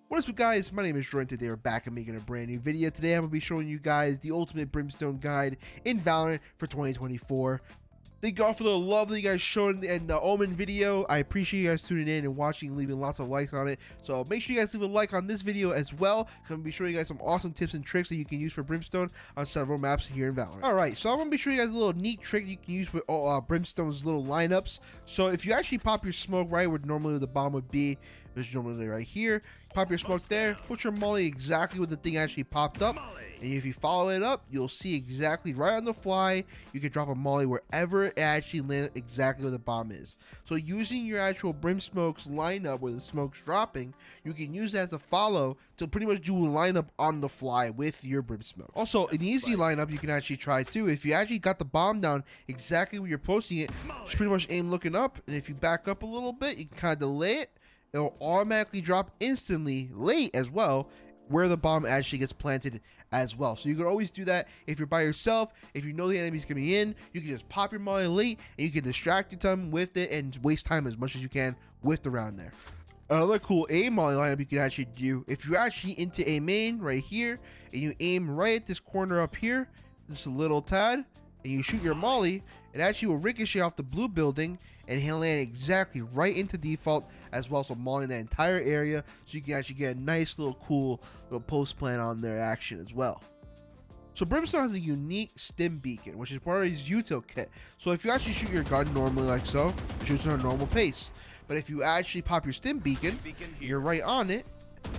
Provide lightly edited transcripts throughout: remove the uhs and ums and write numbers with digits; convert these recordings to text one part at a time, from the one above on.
What is up, guys? My name is Droid. Today we're back and making a brand new video. Today I'm going to be showing you guys the ultimate Brimstone guide in VALORANT for 2024. Thank you all for the love that you guys showed in the Omen video. I appreciate you guys tuning in and watching and leaving lots of likes on it. So make sure you guys leave a like on this video as well. I'm going to be showing you guys some awesome tips and tricks that you can use for Brimstone on several maps here in VALORANT. Alright, so I'm going to be showing you guys a little neat trick you can use with Brimstone's little lineups. So if you actually pop your smoke right where normally the bomb would be, which is normally right here, pop your smoke there, put your molly exactly where the thing actually popped up. And if you follow it up, you'll see exactly right on the fly, you can drop a molly wherever it actually lands exactly where the bomb is. So using your actual Brimsmoke's lineup where the smoke's dropping, you can use that as a follow to pretty much do a lineup on the fly with your Brimsmoke. Also, an easy lineup you can actually try too. If you actually got the bomb down exactly where you're posting it, just pretty much aim looking up. And if you back up a little bit, you can kind of delay it. It'll automatically drop instantly late as well where the bomb actually gets planted as well. So you can always do that if you're by yourself. If you know the enemy's coming in, you can just pop your molly late and you can distract your time with it and waste time as much as you can with the round there. Another cool aim molly lineup you can actually do, if you're actually into a main right here and you aim right at this corner up here, just a little tad, and you shoot your molly, it actually will ricochet off the blue building and he'll land exactly right into default as well, so mollying that entire area, so you can actually get a nice little cool little post plan on their action as well. So Brimstone has a unique Stim Becon, which is part of his util kit. So if you actually shoot your gun normally like so, it shoots at a normal pace. But if you actually pop your Stim Becon, you're right on it,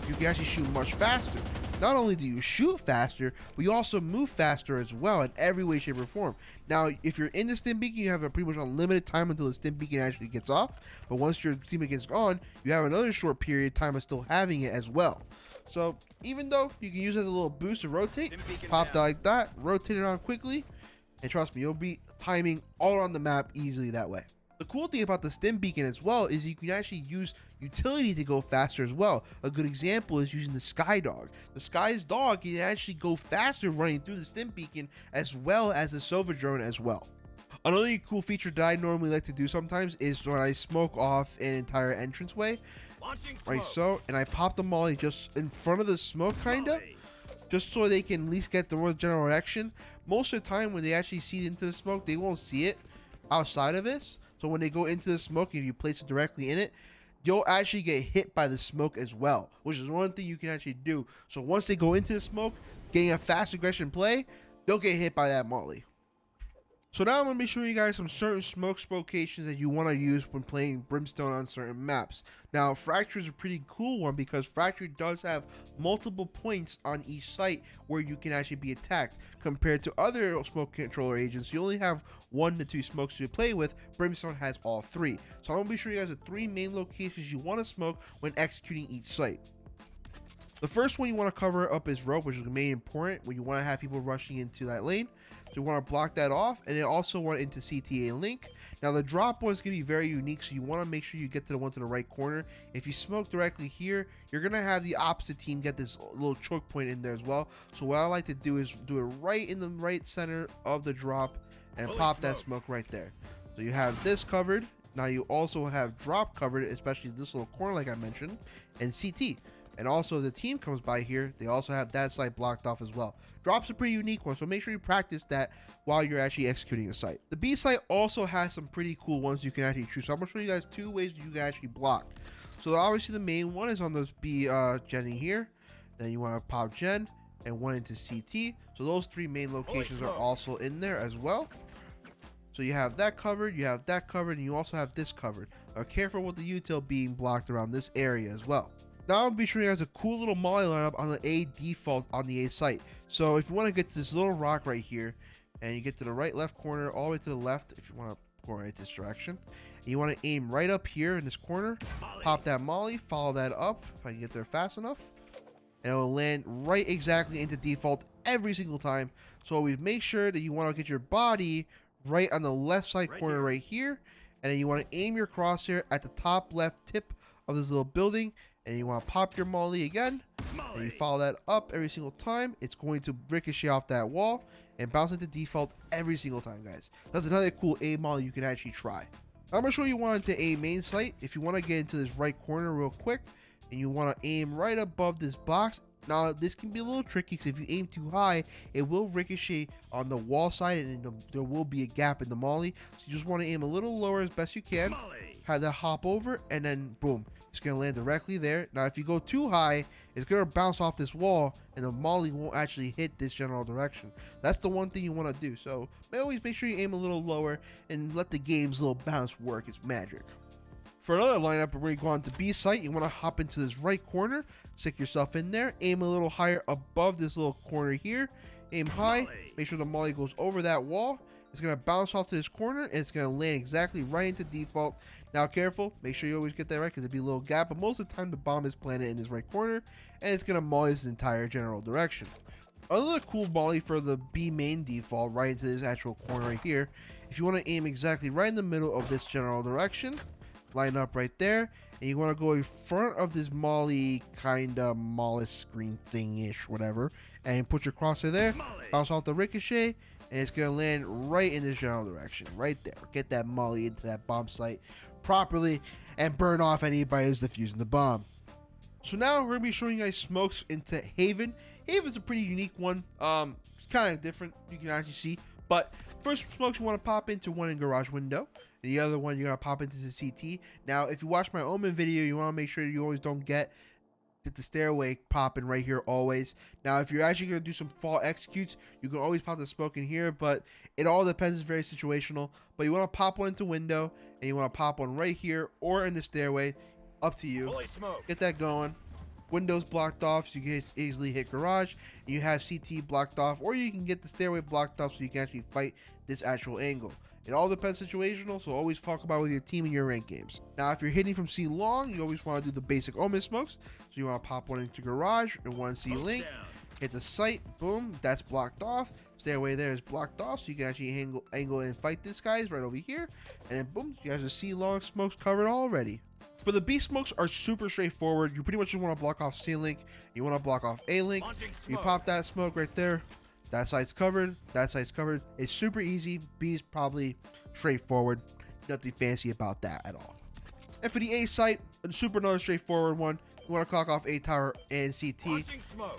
you can actually shoot much faster. Not only do you shoot faster, but you also move faster as well in every way, shape, or form. Now, if you're in the Stim Becon, you have a pretty much unlimited time until the Stim Becon actually gets off. But once your Stim Becon is gone, you have another short period of time of still having it as well. So even though you can use it as a little boost to rotate, pop that like that, rotate it on quickly, and trust me, you'll be timing all around the map easily that way. The cool thing about the Stim Becon as well is you can actually use utility to go faster as well. A good example is using the Sky Dog. The Sky's Dog can actually go faster running through the Stim Becon as well as the Silver Drone as well. Another cool feature that I normally like to do sometimes is when I smoke off an entire entranceway, right so, and I pop the molly just in front of the smoke kinda, just so they can at least get the general direction. Most of the time when they actually see into the smoke, they won't see it outside of this. So when they go into the smoke, if you place it directly in it, you'll actually get hit by the smoke as well, which is one thing you can actually do. So once they go into the smoke, getting a fast aggression play, they'll get hit by that molly. So now I'm going to be showing you guys some certain smoke locations that you want to use when playing Brimstone on certain maps. Now, Fracture is a pretty cool one because Fracture does have multiple points on each site where you can actually be attacked. Compared to other smoke controller agents, you only have 1 to 2 smokes to play with. Brimstone has all 3. So I'm going to be showing you guys the 3 main locations you want to smoke when executing each site. The first one you want to cover up is rope, which is mainly important when you want to have people rushing into that lane. So you want to block that off, and then also want into CTA link. Now the drop one is going to be very unique, so you want to make sure you get to the one to the right corner. If you smoke directly here, you're going to have the opposite team get this little choke point in there as well. So what I like to do is do it right in the right center of the drop and pop that smoke right there. So you have this covered. Now you also have drop covered, especially this little corner like I mentioned, and CT. And also if the team comes by here, they also have that site blocked off as well. Drop's a pretty unique one, so make sure you practice that while you're actually executing a site. The B site also has some pretty cool ones you can actually choose. So I'm gonna show you guys 2 ways you can actually block. So obviously the main one is on this B Jenny here. Then you want to pop Gen and one into CT. So those 3 main locations are also in there as well. So you have that covered, you have that covered, and you also have this covered. Careful with the util being blocked around this area as well. Now I'll be showing you guys a cool little molly lineup on the A default on the A site. So if you want to get to this little rock right here, and you get to the right left corner all the way to the left, if you want to go right this direction, and you want to aim right up here in this corner, pop that molly, follow that up if I can get there fast enough, and it will land right exactly into default every single time. So always make sure that you want to get your body right on the left side corner right here, and then you want to aim your crosshair at the top left tip of this little building, and you want to pop your molly again, and you follow that up every single time. It's going to ricochet off that wall and bounce into default every single time, guys. That's another cool A molly you can actually try. I'm going to show you one into a main site. If you want to get into this right corner real quick, and you want to aim right above this box. Now, this can be a little tricky because if you aim too high, it will ricochet on the wall side and there will be a gap in the molly. So you just want to aim a little lower as best you can. Have that hop over, and then boom, it's going to land directly there. Now, if you go too high, it's going to bounce off this wall and the molly won't actually hit this general direction. That's the one thing you want to do. So always make sure you aim a little lower and let the game's little bounce work its magic. For another lineup, we're going to go on to B site. You want to hop into this right corner, stick yourself in there, aim a little higher above this little corner here, aim high, make sure the molly goes over that wall. It's going to bounce off to this corner, and it's going to land exactly right into default. Now, careful, make sure you always get that right because there'll be a little gap, but most of the time the bomb is planted in this right corner, and it's going to molly this entire general direction. Another cool molly for the B main default right into this actual corner right here. If you want to aim exactly right in the middle of this general direction, line up right there, and you want to go in front of this molly kind of mollusk screen thing-ish, whatever, and put your crosshair there, bounce off the ricochet, and it's going to land right in this general direction, right there. Get that molly into that bomb site properly and burn off anybody who's defusing the bomb. So now we're going to be showing you guys smokes into Haven. Haven's a pretty unique one. It's kind of different, you can actually see, but first smokes you want to pop into one in garage window. And the other one you're going to pop into the CT. Now, if you watch my Omen video, you want to make sure you always don't get the stairway popping right here always. Now, if you're actually going to do some fall executes, you can always pop the smoke in here, but it all depends. It's very situational. But you want to pop one into window, and you want to pop one right here or in the stairway. Up to you. Get that going. Windows blocked off so you can easily hit garage. And you have CT blocked off, or you can get the stairway blocked off so you can actually fight this actual angle. It all depends situational, so always talk about it with your team in your ranked games. Now, if you're hitting from C long, you always want to do the basic Omen smokes. So you want to pop one into garage and one C link. Hit the site, boom, that's blocked off. Stairway there is blocked off, so you can actually angle and fight this guy's right over here. And then boom, you guys are C long smokes covered already. For the B smokes are super straightforward. You pretty much just want to block off C link. You want to block off A link. You pop that smoke right there. That side's covered. That side's covered. It's super easy. B is probably straightforward. Nothing fancy about that at all. And for the A site, another straightforward one. You want to clock off A tower and CT.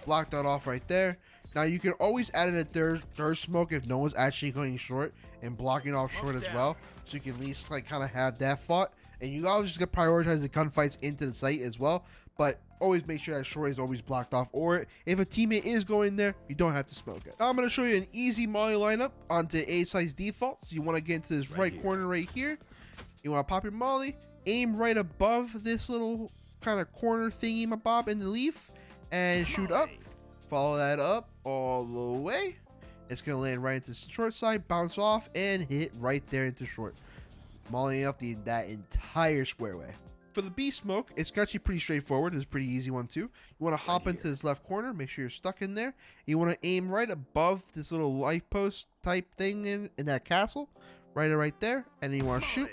Block that off right there. Now you can always add in a third smoke if no one's actually going short and blocking off short as well. So you can at least like kind of have that fought. And you always just got to prioritize the gunfights into the site as well. But always make sure that short is always blocked off. Or if a teammate is going there, you don't have to smoke it. Now I'm going to show you an easy molly lineup onto A site's default. So you want to get into this right corner right here. You want to pop your molly. Aim right above this little kind of corner thingy mabob in the leaf. And shoot up. Follow that up all the way. It's going to land right into the short side. Bounce off and hit right there into short. Mollying off that entire square way. For the B smoke, it's actually pretty straightforward. It's a pretty easy one too. You want to hop into this left corner, make sure you're stuck in there. You want to aim right above this little life post type thing in that castle, right there, and then you want to shoot,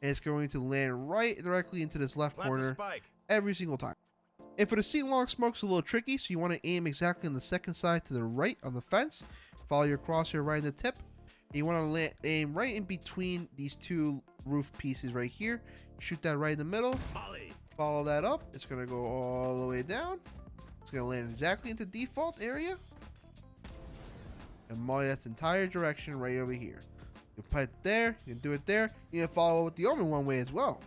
and it's going to land right directly into this left corner every single time. And for the C long smoke, it's a little tricky, so you want to aim exactly on the second side to the right on the fence. Follow your crosshair right in the tip. And you want to aim right in between these two roof pieces right here. Shoot that right in the middle. Follow that up. It's going to go all the way down. It's going to land exactly into default area. And molly that entire direction right over here. You put it there. You can do it there. You can follow with the Omen one way as well.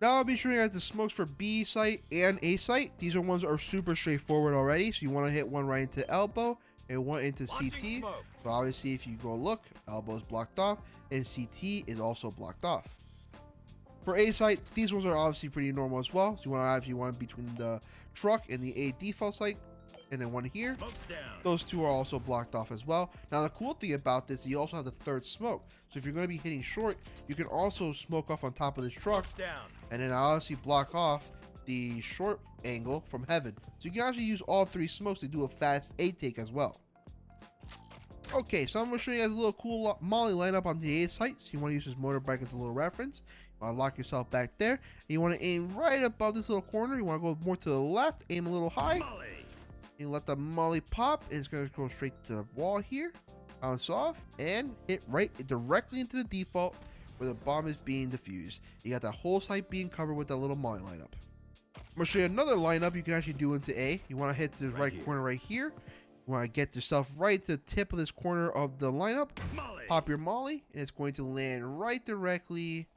Now I'll be showing you guys the smokes for B site and A site. These are ones that are super straightforward already. So you want to hit one right into elbow and one into CT. So obviously if you go look, elbow is blocked off and CT is also blocked off. For A site, these ones are obviously pretty normal as well. So you want to have one between the truck and the A default site, and then one here. Those two are also blocked off as well. Now the cool thing about this, you also have the third smoke. So if you're going to be hitting short, you can also smoke off on top of this truck, and then obviously block off the short angle from heaven. So you can actually use all three smokes to do a fast A take as well. Okay, so I'm going to show you guys a little cool molly lineup on the A site. So you want to use this motorbike as a little reference. You want to lock yourself back there. And you want to aim right above this little corner. You want to go more to the left, aim a little high. You let the molly pop. It's going to go straight to the wall here. Bounce off and hit right directly into the default where the bomb is being defused. You got that whole site being covered with that little molly lineup. gonna show you another lineup you can actually do into A. You want to hit this right corner right here. You want to get yourself right to the tip of this corner of the lineup. Molly. Pop your molly, and it's going to land right directly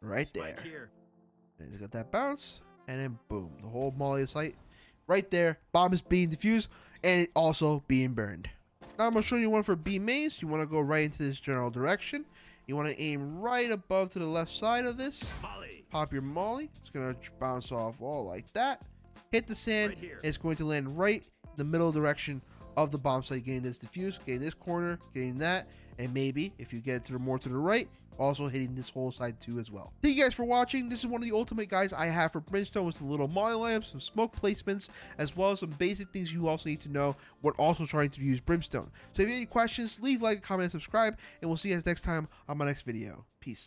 right there. And it's got that bounce, and then boom, the whole molly site right there. Bomb is being diffused, and it also being burned. Now I'm gonna show you one for B mains. You want to go right into this general direction. You want to aim right above to the left side of this. Molly. Pop your molly. It's gonna bounce off all like that. Hit the sand. Right here. It's going to land right in the middle direction of the bomb site, getting this diffuse, getting this corner, getting that, and maybe if you get to the more to the right, also hitting this whole side too as well. Thank you guys for watching. This is one of the ultimate guides I have for Brimstone with some little molly lineups, some smoke placements, as well as some basic things you also need to know when also trying to use Brimstone. So if you have any questions, leave a like, comment, and subscribe, and we'll see you guys next time on my next video. Peace.